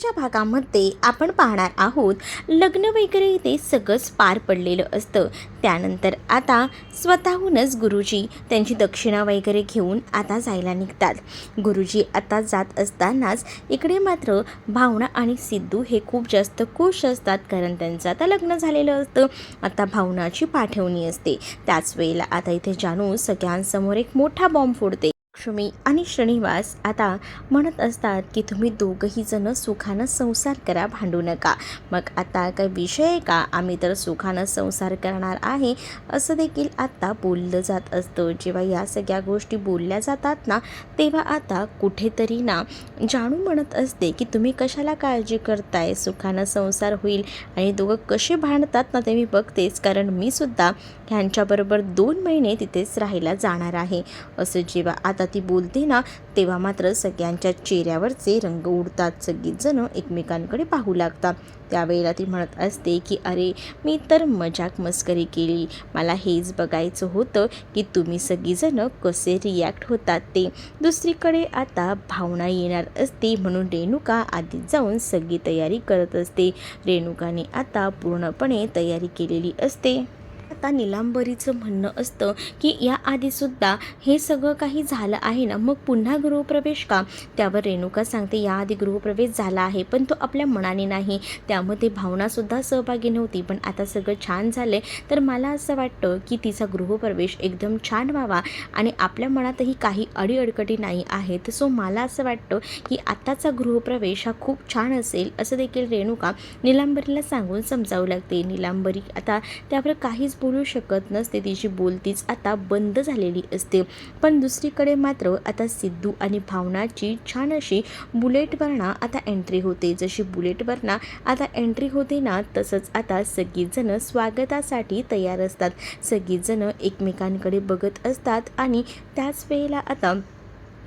च्या भागामध्ये आपण पाहणार आहोत लग्न वगैरे इथे सगळंच पार पडलेलं असतं. त्यानंतर आता स्वतःहूनच गुरुजी त्यांची दक्षिणा वगैरे घेऊन आता जायला निघतात. गुरुजी आता जात असतानाच इकडे मात्र भावना आणि सिद्धू हे खूप जास्त खुश असतात, कारण त्यांचं आता लग्न झालेलं असतं. आता भावनाची पाठवणी असते. त्याच वेळेला आता इथे जानू सगळ्यांसमोर एक मोठा बॉम्ब फोडते. लक्ष्मी आणि श्रीनिवास आता म्हणत असतात की तुम्ही दोघंही जण सुखानं संसार करा, भांडू नका. मग आता काय विषय आहे का, आम्ही तर सुखानं संसार करणार आहे असं देखील आता बोललं जात असतं. जेव्हा या सगळ्या गोष्टी बोलल्या जातात ना, तेव्हा आता कुठेतरी ना जानू म्हणत असते की तुम्ही कशाला काळजी करताय, सुखानं संसार होईल आणि दोघं कसे भांडतात ना ते मी बघतेच, कारण मी सुद्धा ह्यांच्याबरोबर 2 महिने तिथेच राहायला जाणार आहे. असं जेव्हा आता ती बोलते ना, तेव्हा मात्र सगळ्यांच्या चेहऱ्यावरचे रंग उडतात. सगळीजणं एकमेकांकडे पाहू लागतात. त्यावेळेला ती म्हणत असते की अरे मी तर मजाक मस्करी केली, मला हेच बघायचं होतं की तुम्ही सगळीजणं कसे रिॲक्ट होतात ते. दुसरीकडे आता भावना येणार असते म्हणून रेणुका आधीच जाऊन सगळी तयारी करत असते. रेणुकाने आता पूर्णपणे तयारी केलेली असते. आता निलांबरीचं म्हणणं असतं की याआधीसुद्धा हे सगळं काही झालं आहे ना, मग पुन्हा गृहप्रवेश का? त्यावर रेणुका सांगते याआधी गृहप्रवेश झाला आहे, पण तो आपल्या मनाने नाही, त्यामध्ये भावनासुद्धा सहभागी नव्हती. पण आता सगळं छान झालं आहे, तर मला असं वाटतं की तिचा गृहप्रवेश एकदम छान व्हावा आणि आपल्या मनातही काही अडीअडचणी नाही आहेत. सो मला असं वाटतं की आत्ताचा गृहप्रवेश हा खूप छान असेल, असं देखील रेणुका निलांबरीला सांगून समजावू लागते. निलांबरी आता त्यावर काहीच बोलू शकत नसते, तिची बोलतीच आता बंद झालेली असते. पण दुसरीकडे मात्र आता सिद्धू आणि भावनाची छान अशी बुलेटवरना आता एंट्री होते. जशी बुलेटवरना आता एंट्री होते ना, तसंच आता सगळीजणं स्वागतासाठी तयार असतात. सगळीजणं एकमेकांकडे बघत असतात आणि त्याच वेळेला आता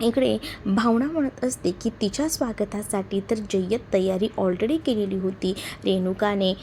इकडे भावना म्हणत असते की तिच्या स्वागतासाठी तर जय्यत तयारी ऑलरेडी केलेली होती. रेणुकाने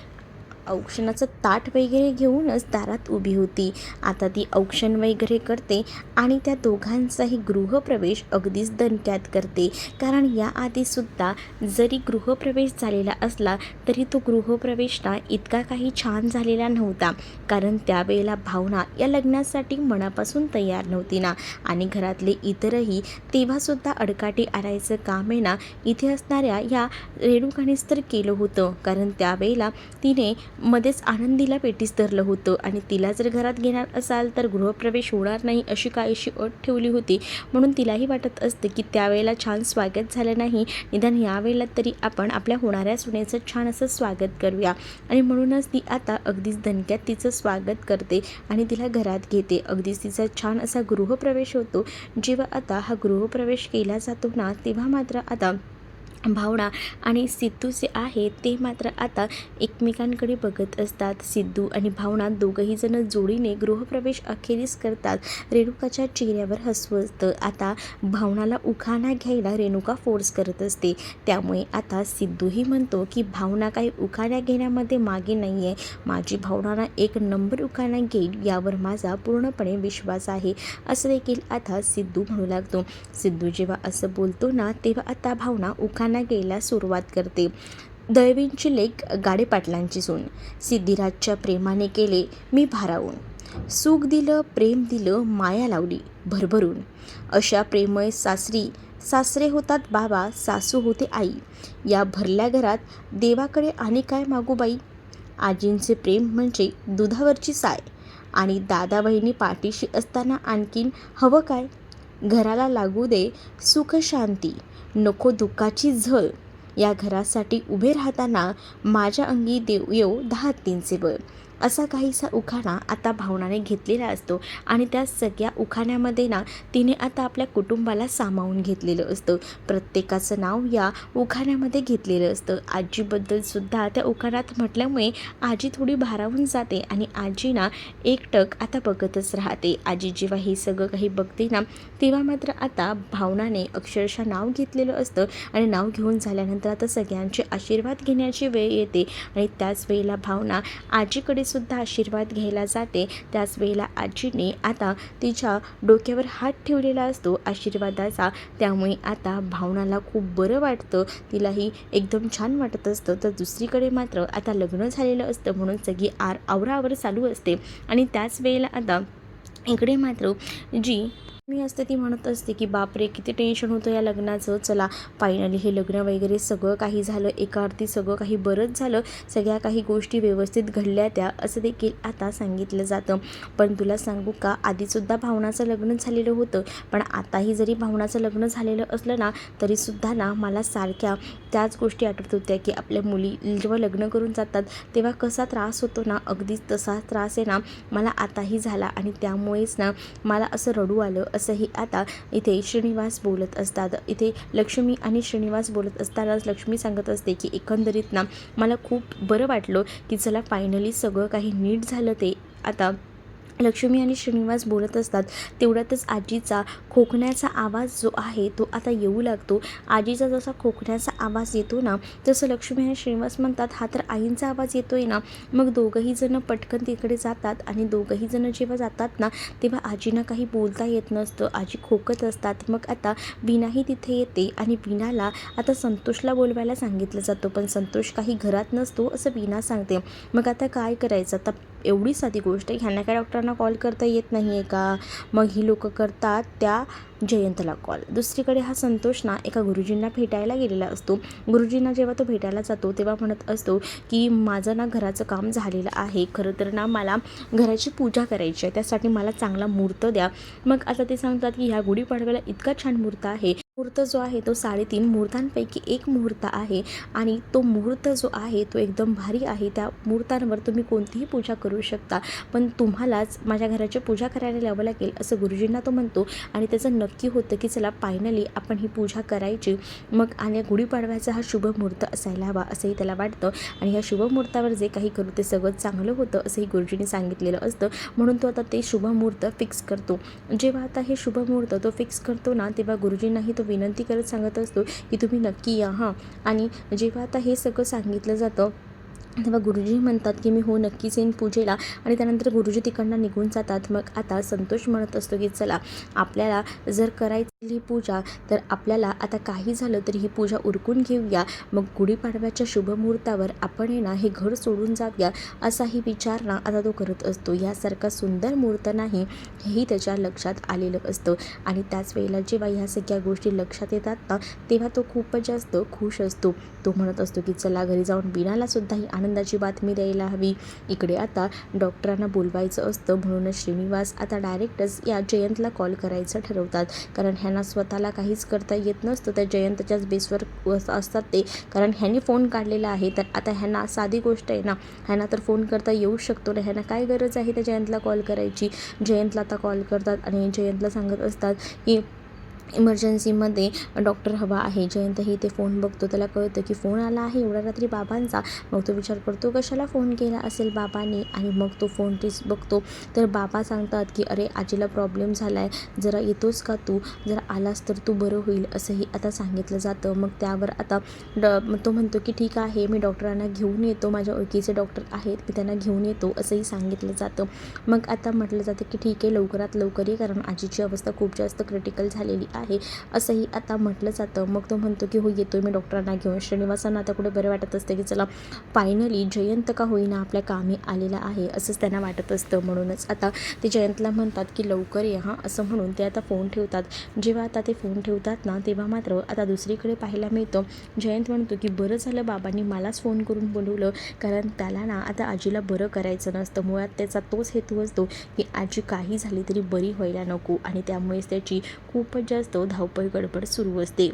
औक्षणाचं ताट वगैरे घेऊनच दारात उभी होती. आता ती औक्षण वगैरे करते आणि त्या दोघांचाही गृहप्रवेश अगदीच दणक्यात करते. कारण याआधीसुद्धा जरी गृहप्रवेश झालेला असला तरी तो गृहप्रवेश ना इतका काही छान झालेला नव्हता, कारण त्यावेळेला भावना या लग्नासाठी मनापासून तयार नव्हती ना, आणि घरातले इतरही तेव्हासुद्धा अडकाठी आणायचं काम आहे ना इथे असणाऱ्या ह्या रेणुकानेच तर केलं होतं. कारण त्यावेळेला तिने मध्येच आनंदीला पेटीस धरलं होतं आणि तिला जर घरात घेणार असाल तर गृहप्रवेश होणार नाही अशी काहीशी अट ठेवली होती. म्हणून तिलाही वाटत असते की त्यावेळेला छान स्वागत झालं नाही, निदान यावेळेला तरी आपण आपल्या होणाऱ्या सुनेचं छान असं स्वागत करूया. आणि म्हणूनच ती आता अगदीच दणक्यात तिचं स्वागत करते आणि तिला घरात घेते. अगदीच तिचा छान असा गृहप्रवेश होतो. जेव्हा आता हा गृहप्रवेश केला जातो ना, तेव्हा मात्र आता भावना आणि सिद्धू जे आहे ते मात्र आता एकमेकांकडे बघत असतात. सिद्धू आणि भावना दोघंही जण जोडीने गृहप्रवेश अखेरीस करतात. रेणुकाच्या चेहऱ्यावर हसू असतं. आता भावनाला उखाणा घ्यायला रेणुका फोर्स करत असते. त्यामुळे आता सिद्धूही म्हणतो की भावना काही उखाणा घेण्यामध्ये मागे नाही आहे, माझी भावनाला 1 नंबर उखाणा घेईल यावर माझा पूर्णपणे विश्वास आहे, असं देखील आता सिद्धू म्हणू लागतो. सिद्धू जेव्हा असं बोलतो ना, तेव्हा आता भावना उखाणा घ्यायला सुरुवात करते. दळवींची लेक गाडे पाटलांची सून, सिद्धिराजच्या प्रेमाने केले मी भारावून, सुख दिलं प्रेम दिलं माया लावली भरभरून, अशा प्रेमळ सासरी सासरे होतात बाबा सासू होते आई, या भरल्या घरात देवाकडे आणि काय मागू बाई, आजींचे प्रेम म्हणजे दुधावरची साय आणि दादा बहिणी पाठीशी असताना आणखीन हवं काय, घराला लागू दे सुख शांती नको दुःखाची झळ, या घरासाठी उभे राहताना माझ्या अंगी देव येऊ 10 हत्तींचे बळ, असा काहीसा उखाणा आता भावनाने घेतलेला असतो. आणि त्या सगळ्या उखाण्यामध्ये ना तिने आता आपल्या कुटुंबाला सामावून घेतलेलं असतं. प्रत्येकाचं नाव या उखाण्यामध्ये घेतलेलं असतं. आजीबद्दल सुद्धा त्या उखाण्यात म्हटल्यामुळे आजी थोडी भारावून जाते आणि आजी ना एकटक आता बघतच राहते. आजी जेव्हा हे सगळं काही बघते ना, तेव्हा मात्र आता भावनाने अक्षरशः नाव घेतलेलं असतं आणि नाव घेऊन झाल्यानंतर आता सगळ्यांचे आशीर्वाद घेण्याची वेळ येते. आणि त्याच वेळेला भावना आजीकडे आजीचासुद्धा आशीर्वाद घ्यायला जाते. त्याच वेळेला आजीने आता तिच्या डोक्यावर हात ठेवलेला असतो आशीर्वादाचा. त्यामुळे आता भावनाला खूप बरं वाटतं, तिलाही एकदम छान वाटत असतं. तर दुसरीकडे मात्र आता लग्न झालेलं असतं म्हणून सगळी आवराआवर चालू असते. आणि त्याच वेळेला आता इकडे मात्र जी मी असते ती म्हणत असते की बापरे, किती टेन्शन होतं या लग्नाचं. चला फायनली हे लग्न वगैरे सगळं काही झालं, एका अर्थी सगळं काही बरंच झालं, सगळ्या काही गोष्टी व्यवस्थित घडल्या त्या, असं देखील आता सांगितलं जातं. पण तुला सांगू का, आधीसुद्धा भावनाचं लग्न झालेलं होतं, पण आताही जरी भावनाचं लग्न झालेलं असलं ना तरीसुद्धा ना मला सारख्या त्याच गोष्टी आठवत होत्या की आपल्या मुली जेव्हा लग्न करून जातात तेव्हा कसा त्रास होतो ना, अगदीच तसा त्रास आहे ना मला आताही झाला. आणि त्यामुळेच ना मला असं रडू आलं, असंही आता इथे श्रीनिवास बोलत असतात. इथे लक्ष्मी आणि श्रीनिवास बोलत असतानाच लक्ष्मी सांगत असते की एकंदरीत ना मला खूप बरं वाटलं की चला फायनली सगळं काही नीट झालं. ते आता लक्ष्मी आणि श्रीनिवास बोलत असतात तेवढ्यातच आजीचा खोकण्याचा आवाज जो आहे तो आता येऊ लागतो. आजीचा जसा खोकण्याचा आवाज येतो ना तसं लक्ष्मी आणि श्रीनिवास म्हणतात हा तर आईंचा आवाज येतोय ना. मग दोघंही जण पटकन तिकडे जातात आणि दोघंही जण जेव्हा जातात ना तेव्हा आजींना काही बोलता येत नसतं, आजी खोकत असतात. मग आता वीणाही तिथे येते आणि वीणाला आता संतोषला बोलवायला सांगितलं जातं, पण संतोष काही घरात नसतो असं वीणा सांगते. मग आता काय करायचं, आता एवढी साधी गोष्ट आहे, ह्यांना काय डॉक्टरांना कॉल करता येत नाही आहे का. मग ही लोकं करतात त्या जयंतला कॉल. दुसरीकडे हा संतोष ना एका गुरुजींना भेटायला गेलेला असतो. गुरुजींना जेव्हा तो भेटायला जातो तेव्हा म्हणत असतो की माझं ना घराचं काम झालेलं आहे, खरं तर ना मला घराची पूजा करायची आहे, त्यासाठी मला चांगला मुहूर्त द्या. मग आता ते सांगतात की ह्या गुढीपाडव्याला इतका छान मुहूर्त आहे. मुहूर्त जो आहे तो 3.5 मुहूर्तांपैकी एक मुहूर्त आहे आणि तो मुहूर्त जो आहे तो एकदम भारी आहे. त्या मुहूर्तांवर तुम्ही कोणतीही पूजा करू शकता, पण तुम्हालाच माझ्या घराची पूजा करायला यावं लागेल असं गुरुजींना तो म्हणतो. आणि त्याचं नक्की होतं की चला फायनली आपण ही पूजा करायची. मग आणि गुढीपाडव्याचा हा शुभ मुहूर्त असायला हवा असंही त्याला वाटतं. आणि ह्या शुभ मुहूर्तावर जे काही करू ते सगळं चांगलं होतं असंही गुरुजींनी सांगितलेलं असतं. म्हणून तो आता ते शुभ मुहूर्त फिक्स करतो. जेव्हा आता हे शुभ मुहूर्त तो फिक्स करतो ना तेव्हा गुरुजींनाही तो विनंती करत सांगत असतो की तुम्ही नक्की या हां. आणि जेव्हा आता हे सगळं सांगितलं जातं तेव्हा गुरुजी म्हणतात की मी हो नक्कीच येईन पूजेला. आणि त्यानंतर गुरुजी तिकडनं निघून जातात. मग आता संतोष म्हणत असतो की चला आपल्याला जर करायची ही पूजा तर आपल्याला आता काही झालं तरी ही पूजा उरकून घेऊया. मग गुढीपाडव्याच्या शुभमुहूर्तावर आपण आहे ना हे घर सोडून जाऊया असाही विचार ना आता तो करत असतो. यासारखा सुंदर मुहूर्त नाही हेही त्याच्या लक्षात आलेलं असतं. आणि त्याच वेळेला जेव्हा ह्या सगळ्या गोष्टी लक्षात येतात ना तेव्हा तो खूपच जास्त खुश असतो. तो म्हणत असतो की चला घरी जाऊन वीणालासुद्धा ही आनंदाची बातमी द्यायला हवी. इकडे आता डॉक्टरांना बोलवायचं असतं म्हणूनच श्रीनिवास आता डायरेक्टच या जयंतला कॉल करायचं ठरवतात. कारण ह्यांना स्वतःला काहीच करता येत नसतं, त्या जयंतच्याच बेसवर असतात ते. कारण ह्यांनी फोन काढलेला आहे तर आता ह्यांना साधी गोष्ट आहे ना, ह्यांना तर फोन करता येऊ शकतो ना, ह्यांना काय गरज आहे त्या जयंतला कॉल करायची. जयंतला आता कॉल करतात आणि जयंतला सांगत असतात की इमर्जन्सीमध्ये डॉक्टर हवा आहे. जयंतही ते फोन बघतो, त्याला कळतं की फोन आला आहे एवढ्या रात्री बाबांचा. मग तो विचार करतो कशाला फोन केला असेल बाबांनी. आणि मग तो फोन बघतो तर बाबा सांगतात की अरे आजीला प्रॉब्लेम झाला आहे, जरा येतोस का तू, जरा आलास तर तू बरं होईल असंही आता सांगितलं जातं. मग त्यावर आता तो म्हणतो की ठीक आहे मी डॉक्टरांना घेऊन येतो, माझ्या ओळखीचे डॉक्टर आहेत मी त्यांना घेऊन येतो असंही सांगितलं जातं. मग आता म्हटलं जातं की ठीक आहे लवकरात लवकर ये, कारण आजीची अवस्था खूप जास्त क्रिटिकल झालेली आहे असंही आता म्हटलं जातं. मग तो म्हणतो की हो येतोय मी डॉक्टरांना घेऊन. श्रीनिवासांना आता कुठे बरं वाटत असतं की चला फायनली जयंत का होईना आपल्या कामी आलेला आहे असंच त्यांना वाटत असतं. म्हणूनच आता ते जयंतला म्हणतात की लवकर ये हां असं म्हणून ते आता फोन ठेवतात. जेव्हा आता ते फोन ठेवतात ना तेव्हा मात्र आता दुसरीकडे पाहायला मिळतं. जयंत म्हणतो की बरं झालं बाबांनी मलाच फोन करून बोलवलं, कारण त्याला ना आता आजीला बरं करायचं नसतं. मुळात त्याचा तोच हेतू असतो की आजी काही झाली तरी बरी व्हायला नको आणि त्यामुळेच त्याची खूपच जास्त धावपळ गडबड सुरू असते.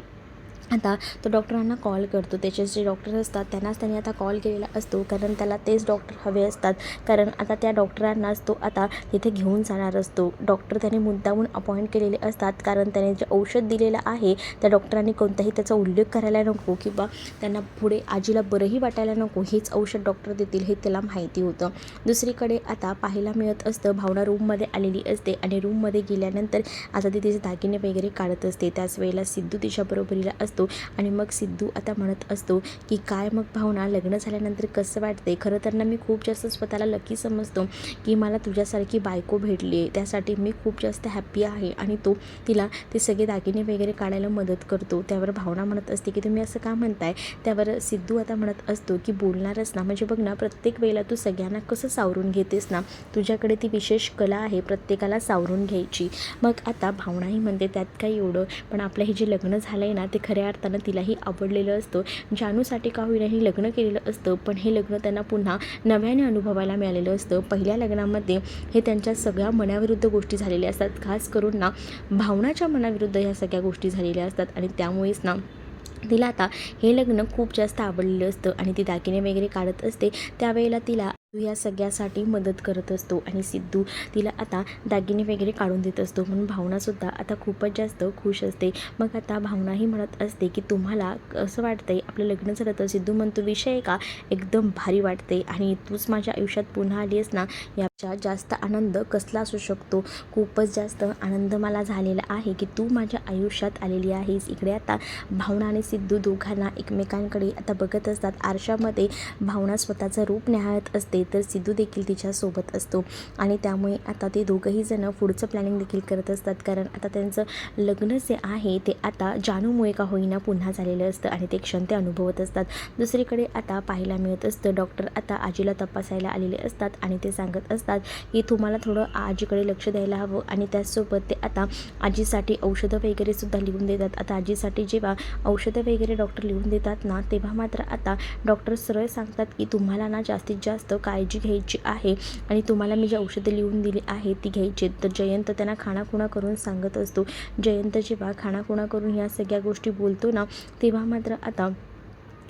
आता तो डॉक्टरांना कॉल करतो, त्याचे जे डॉक्टर असतात त्यांनी आता कॉल केलेला असतो, कारण त्याला तेच डॉक्टर हवे असतात. कारण आता त्या डॉक्टरांनाच तो आता तिथे घेऊन जाणार असतो. डॉक्टर त्याने मुद्दामून अपॉइंट केलेले असतात, कारण त्याने जे औषध दिलेलं आहे त्या डॉक्टरांनी कोणताही त्याचा उल्लेख करायला नको किंवा त्यांना पुढे आजीला बरंही वाटायला नको, हेच औषध डॉक्टर देतील हे त्याला माहिती होतं. दुसरीकडे आता पाहायला मिळत असतं भावना रूममध्ये आलेली असते आणि रूममध्ये गेल्यानंतर आता ती तिचे दागिने वगैरे काढत असते. त्याच वेळेला सिद्धू तिच्या बरोबरीला असतो. असतो. आणि मग सिद्धू आता म्हणत असतो की काय मग भावना, लग्न झाल्यानंतर कसं वाटते? खरं तर ना मी खूप जास्त स्वतःला लकी समजतो की मला तुझ्यासारखी बायको भेटली आहे. त्यासाठी मी खूप जास्त हॅप्पी आहे. आणि तो तिला ते सगळे दागिने वगैरे काढायला मदत करतो. त्यावर भावना म्हणत असते की तुम्ही असं का म्हणताय? त्यावर सिद्धू आता म्हणत असतो की बोलणारच ना, म्हणजे बघ ना, प्रत्येक वेळेला तू सगळ्यांना कसं सावरून घेतेस ना, तुझ्याकडे ती विशेष कला आहे प्रत्येकाला सावरून घ्यायची. मग आता भावनाही म्हणते त्यात काही एवढं, पण आपलं हे जे लग्न झालं आहे ना ते खऱ्या अर्थानं तिलाही आवडलेलं असतं. जानूसाठी का होईना हे लग्न केलेलं असतं, पण हे लग्न त्यांना पुन्हा नव्याने अनुभवायला मिळालेलं असतं. पहिल्या लग्नामध्ये हे त्यांच्या सगळ्या मनाविरुद्ध गोष्टी झालेल्या असतात. खास करून ना भावनाच्या मनाविरुद्ध ह्या सगळ्या गोष्टी झालेल्या असतात. आणि त्यामुळेच ना तिला आता हे लग्न खूप जास्त आवडलेलं असतं. आणि ती दागिने वगैरे काढत असते त्यावेळेला तिला या सगळ्यासाठी मदत करत असतो. आणि सिद्धू तिला आता दागिने वगैरे काढून देत असतो. म्हणून भावनासुद्धा आता खूपच जास्त खुश असते. मग आता भावनाही म्हणत असते की तुम्हाला असं वाटतंय आपलं लग्न झालं तर? सिद्धू म्हणतो विषय का, एकदम भारी वाटते. आणि तूच माझ्या आयुष्यात पुन्हा आली आहेस ना, याच्या जास्त आनंद कसला असू शकतो? खूपच जास्त आनंद मला झालेला आहे की तू माझ्या आयुष्यात आलेली आहेस. इकडे आता भावना आणि सिद्धू दोघांना एकमेकांकडे आता बघत असतात. आरशामध्ये भावना स्वतःचं रूप निहाळत असते, तर सिद्धू देखील तिच्यासोबत असतो. आणि त्यामुळे आता ते दोघंही जण पुढचं प्लॅनिंग देखील करत असतात. कारण आता त्यांचं लग्न जे आहे ते आता जानूमुळे का होईना पुन्हा झालेलं असतं. आणि ते क्षण ते अनुभवत असतात. दुसरीकडे आता पाहायला मिळत असतं डॉक्टर आता आजीला तपासायला आलेले असतात. आणि ते सांगत असतात की तुम्हाला थोडं आजीकडे लक्ष द्यायला हवं. आणि त्याचसोबत ते आता आजीसाठी औषधं वगैरे सुद्धा लिहून देतात. आता आजीसाठी जेव्हा औषधं वगैरे डॉक्टर लिहून देतात ना, तेव्हा मात्र आता डॉक्टर सरळ सांगतात की तुम्हाला ना जास्तीत जास्त काळजी घ्यायची आहे. आणि तुम्हाला मी जी औषधं लिहून दिली आहे ती घ्यायची. तर जयंत त्यांना खाणाखुणा करून सांगत असतो. जयंत जेव्हा खाणाखुणा करून ह्या सगळ्या गोष्टी बोलतो ना, तेव्हा मात्र आता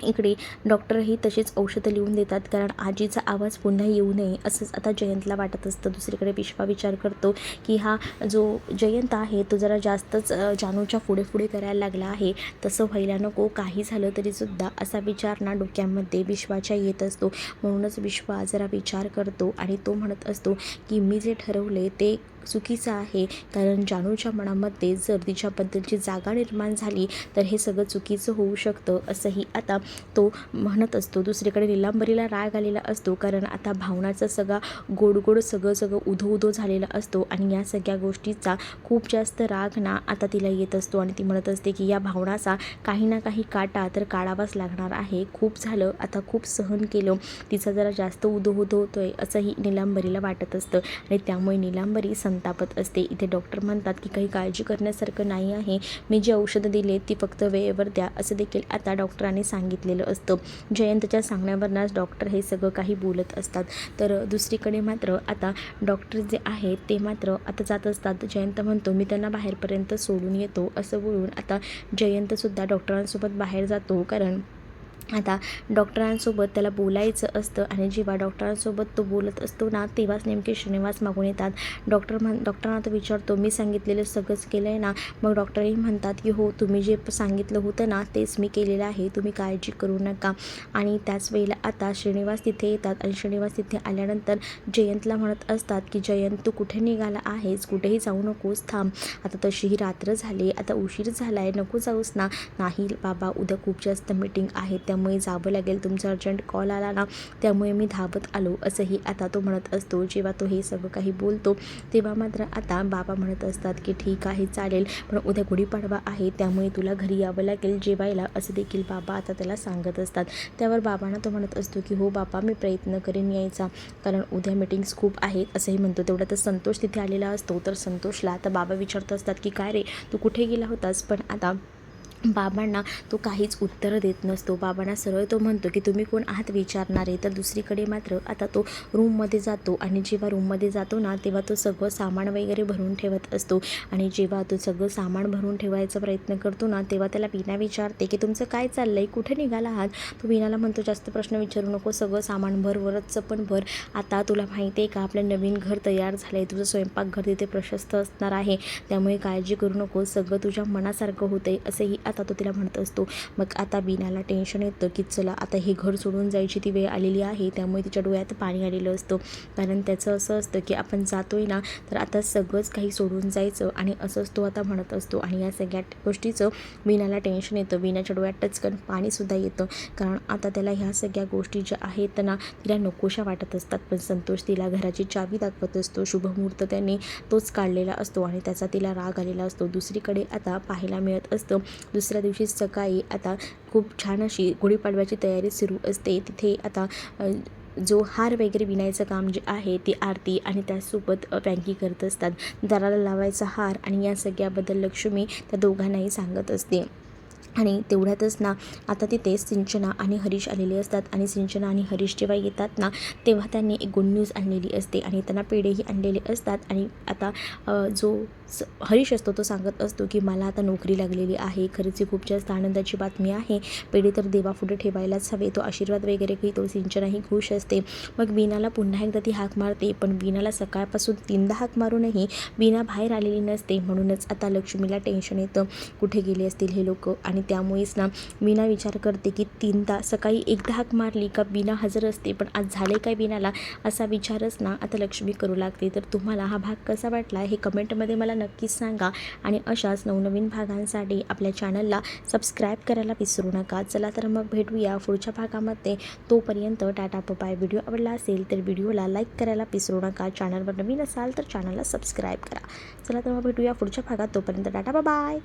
इकडे डॉक्टरही तसेच औषधं लिहून देतात. कारण आजीचा आवाज पुन्हा येऊ नये असंच आता जयंतला वाटत असतं. दुसरीकडे विश्वा विचार करतो की हा जो जयंत आहे तो जरा जास्तच जानूच्या पुढे पुढे करायला लागला आहे. तसं व्हायला नको, काही झालं तरीसुद्धा असा विचार ना डोक्यामध्ये विश्वाच्या येत असतो. म्हणूनच विश्वा जरा विचार करतो आणि तो म्हणत असतो की मी जे ठरवले ते चुकीचं आहे. कारण जानूच्या मनामध्ये जर तिच्याबद्दलची जागा निर्माण झाली तर हे सगळं चुकीचं होऊ शकतं, असंही आता तो म्हणत असतो. दुसरीकडे नीलांबरीला राग आलेला असतो. कारण आता भावनाचा सगळा गोड सगळं उधो झालेला असतो. आणि या सगळ्या गोष्टीचा खूप जास्त राग ना आता तिला येत असतो. आणि ती म्हणत असते की या भावनाचा काही ना काही काटा तर काढावाच लागणार आहे. खूप झालं, आता खूप सहन केलं, तिचा जरा जास्त उधो होतोय असंही नीलांबरीला वाटत असतं. आणि त्यामुळे नीलांबरी संतापत असते. इथे डॉक्टर म्हणतात की काही काळजी करण्यासारखं नाही आहे, मी जी औषधं दिली ती फक्त वेळेवर द्या, असं देखील आता डॉक्टरांनी सांगितलेलं असतं. जयंतच्या सांगण्यावरच डॉक्टर हे सगळं काही बोलत असतात. तर दुसरीकडे मात्र आता डॉक्टर जे आहेत ते मात्र आता जात असतात. जयंत म्हणतो मी त्यांना बाहेरपर्यंत सोडून येतो, असं बोलून आता जयंतसुद्धा डॉक्टरांसोबत बाहेर जातो. कारण आता डॉक्टरांसोबत त्याला बोलायचं असतं. आणि जेव्हा डॉक्टरांसोबत तो बोलत असतो ना, तेव्हाच नेमके श्रीनिवास मागून येतात. डॉक्टरांना तो विचारतो मी सांगितलेलं सगळंच केलं आहे ना? मग डॉक्टरही म्हणतात की हो, तुम्ही जे सांगितलं होतं ना तेच मी केलेलं आहे, तुम्ही काळजी करू नका. आणि त्याच वेळेला आता श्रीनिवास तिथे येतात. आणि श्रीनिवास तिथे आल्यानंतर जयंतला म्हणत असतात की जयंत तू कुठे निघाला आहेस, कुठेही जाऊ नकोस, थांब, आता तशीही रात्र झाली, आता उशीर झाला आहे, नको जाऊस ना. नाही बाबा, उद्या खूप जास्त मीटिंग आहे त्यामुळे जावं लागेल, तुमचा अर्जंट कॉल आला ना त्यामुळे मी धावत आलो, असंही आता तो म्हणत असतो. जेव्हा तो हे सगळं काही बोलतो तेव्हा मात्र आता बाबा म्हणत असतात की ठीक आहे चालेल, पण उद्या गुढीपाडवा आहे त्यामुळे तुला घरी यावं लागेल जेवायला, असं देखील बाबा आता त्याला सांगत असतात. त्यावर बाबांना तो म्हणत असतो की हो बाबा, मी प्रयत्न करेन यायचा, कारण उद्या मीटिंग्स खूप आहेत असंही म्हणतो. तेवढा तर संतोष तिथे आलेला असतो. तर संतोषला आता बाबा विचारत असतात की काय रे, तू कुठे गेला होतास? पण आता बाबांना तो काहीच उत्तर देत नसतो. बाबांना सरळ तो म्हणतो की तुम्ही कोण आहात विचारणारे. तर दुसरीकडे मात्र आता तो रूममध्ये जातो. आणि जेव्हा रूममध्ये जातो ना तेव्हा तो सगळं सामान वगैरे भरून ठेवत असतो. आणि जेव्हा तो सगळं सामान भरून ठेवायचा प्रयत्न करतो ना तेव्हा त्याला वीणा विचारते की तुमचं काय चाललं आहे, कुठे निघाला आहात? तो वीणाला म्हणतो जास्त प्रश्न विचारू नको, सगळं सामान भर, वरचं पण भर. आता तुला माहिती आहे का, आपलं नवीन घर तयार झालं आहे, तुझं स्वयंपाकघर तिथे प्रशस्त असणार आहे, त्यामुळे काळजी करू नको, सगळं तुझ्या मनासारखं होतं आहे, असंही आता तो तिला म्हणत असतो. मग आता वीणाला टेन्शन येतं की चला आता हे घर सोडून जायची ती वेळ आलेली आहे. त्यामुळे तिच्या डोळ्यात पाणी आलेलं असतं, कारण त्याचं असं असतं की आपण जातोय ना तर आता सगळंच काही सोडून जायचं, आणि असंच तो आता म्हणत असतो. आणि या सगळ्या गोष्टीचं वीणाला टेन्शन येतं. वीणाच्या डोळ्यात टचकन पाणीसुद्धा येतं, कारण आता त्याला ह्या सगळ्या गोष्टी ज्या आहेत ना तिला नकोशा वाटत असतात. पण संतोष तिला घराची चावी दाखवत असतो. शुभमुहूर्त त्यांनी तोच काढलेला असतो आणि त्याचा तिला राग आलेला असतो. दुसरीकडे आता पाहायला मिळत असतं दुसऱ्या दिवशी सकाळी आता खूप छान अशी गुढीपाडव्याची तयारी सुरू असते. तिथे आता जो हार वगैरे विणायचं काम जे आहे ते आरती आणि त्यासोबत पँकी करत असतात. दाराला लावायचा हार आणि या सगळ्याबद्दल लक्ष्मी त्या दोघांनाही सांगत असते. आणि तेवढ्यातच ना आता तिथे सिंचना आणि हरीश आलेले असतात. आणि सिंचना आणि हरीश जेव्हा येतात ना तेव्हा त्यांनी एक गुड न्यूज आणलेली असते आणि त्यांना पेढेही आणलेले असतात. आणि आता जो हरीश असतो तो सांगत असतो की मला आता नोकरी लागलेली आहे. खरंच ही खूप जास्त आनंदाची बातमी आहे. पेढे तर देवापुढे ठेवायलाच हवे. तो आशीर्वाद वगैरे घेतो. सिंचनाही खुश असते. मग वीणाला पुन्हा एकदा ती हाक मारते, पण वीणाला सकाळपासून 3दा हाक मारूनही वीणा बाहेर आलेली नसते. म्हणूनच आता लक्ष्मीला टेन्शन येतं, कुठे गेले असतील हे लोक. आणि त्यामुळेच ना वीणा विचार करते की 3दा सकाळी एकदा हाक मारली का वीणा हजर असते, पण आज झाले काय वीणाला, असा विचारच ना आता लक्ष्मी करू लागते. तर तुम्हाला हा भाग कसा वाटला हे कमेंटमध्ये मला नक्कीच सांगा. आणि अशाच नवनवीन भागांसाठी आपल्या चॅनलला सबस्क्राईब करायला विसरू नका. चला तर मग भेटूया पुढच्या भागामध्ये. तोपर्यंत टाटा बाय. व्हिडिओ आवडला असेल तर व्हिडिओला लाईक करायला विसरू नका. चॅनलवर नवीन असाल तर चॅनलला सबस्क्राईब करा. चला तर मग भेटूया पुढच्या भागात. तोपर्यंत टाटा बाय.